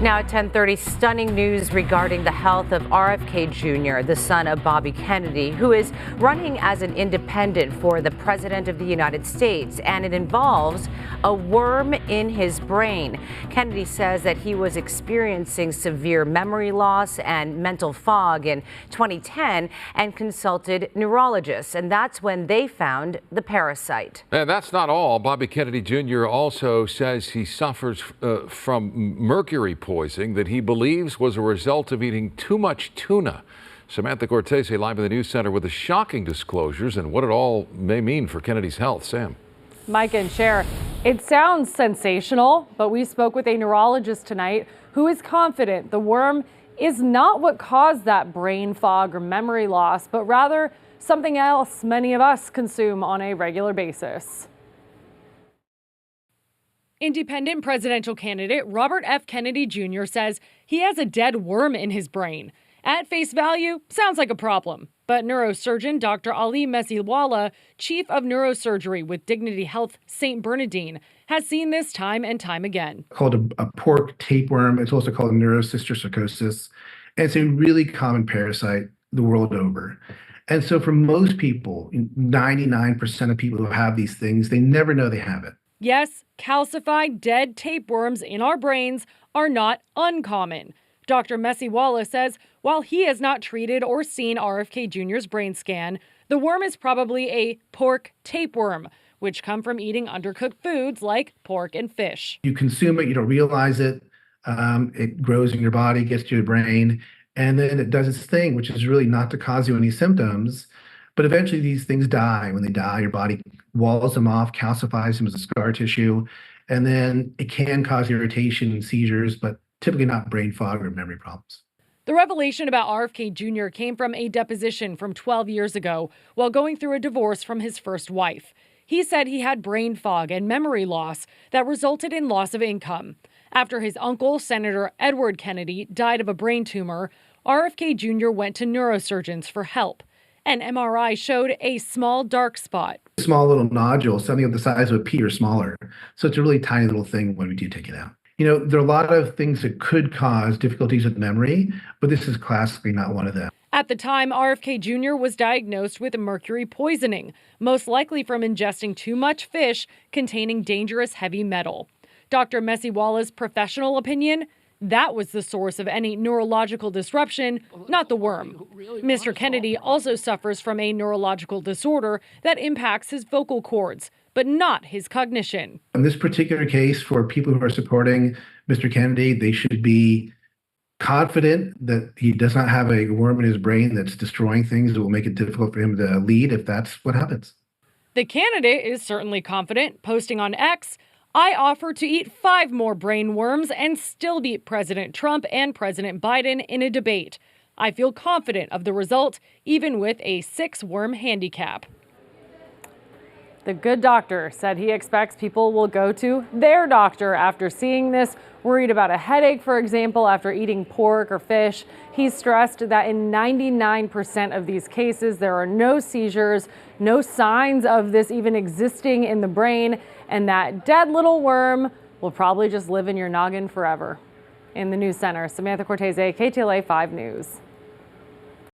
Now at 10:30, stunning news regarding the health of RFK Jr., the son of Bobby Kennedy, who is running as an independent for the President of the United States, and it involves a worm in his brain. Kennedy says that he was experiencing severe memory loss and mental fog in 2010 and consulted neurologists, and that's when they found the parasite. And that's not all. Bobby Kennedy Jr. also says he suffers from mercury poisoning that he believes was a result of eating too much tuna. Samatha Cortese live in the news center with the shocking disclosures and what it all may mean for Kennedy's health. Sam. Mike and Cher, it sounds sensational, but we spoke with a neurologist tonight who is confident the worm is not what caused that brain fog or memory loss, but rather something else many of us consume on a regular basis. Independent presidential candidate Robert F. Kennedy Jr. says he has a dead worm in his brain. At face value, sounds like a problem. But neurosurgeon Dr. Ali Messiwala, chief of neurosurgery with Dignity Health St. Bernardine, has seen this time and time again. Called a pork tapeworm. It's also called neurocysticercosis. And it's a really common parasite the world over. And so for most people, 99% of people who have these things, they never know they have it. Yes, calcified dead tapeworms in our brains are not uncommon. Dr. Messiwala says while he has not treated or seen RFK Jr.'s brain scan, the worm is probably a pork tapeworm, which come from eating undercooked foods like pork and fish. You consume it, you don't realize it. It grows in your body, gets to your brain, and then it does its thing, which is really not to cause you any symptoms. But eventually these things die. When they die, your body walls them off, calcifies them as a scar tissue, and then it can cause irritation and seizures, but typically not brain fog or memory problems. The revelation about RFK Jr. came from a deposition from 12 years ago while going through a divorce from his first wife. He said he had brain fog and memory loss that resulted in loss of income. After his uncle, Senator Edward Kennedy, died of a brain tumor, RFK Jr. went to neurosurgeons for help. An MRI showed a small dark spot. A small little nodule, something of the size of a pea or smaller. So it's a really tiny little thing when we do take it out. You know, there are a lot of things that could cause difficulties with memory, but this is classically not one of them. At the time, RFK Jr. was diagnosed with mercury poisoning, most likely from ingesting too much fish containing dangerous heavy metal. Dr. Messiwala's professional opinion, that was the source of any neurological disruption, not the worm. Mr. Kennedy also suffers from a neurological disorder that impacts his vocal cords, but not his cognition. In this particular case, for people who are supporting Mr. Kennedy, they should be confident that he does not have a worm in his brain that's destroying things that will make it difficult for him to lead if that's what happens. The candidate is certainly confident, posting on X, "I offer to eat 5 more brain worms and still beat President Trump and President Biden in a debate. I feel confident of the result, even with a 6-worm handicap." The good doctor said he expects people will go to their doctor after seeing this, worried about a headache, for example, after eating pork or fish. He stressed that in 99% of these cases, there are no seizures, no signs of this even existing in the brain, and that dead little worm will probably just live in your noggin forever. In the news center, Samatha Cortese, KTLA 5 News.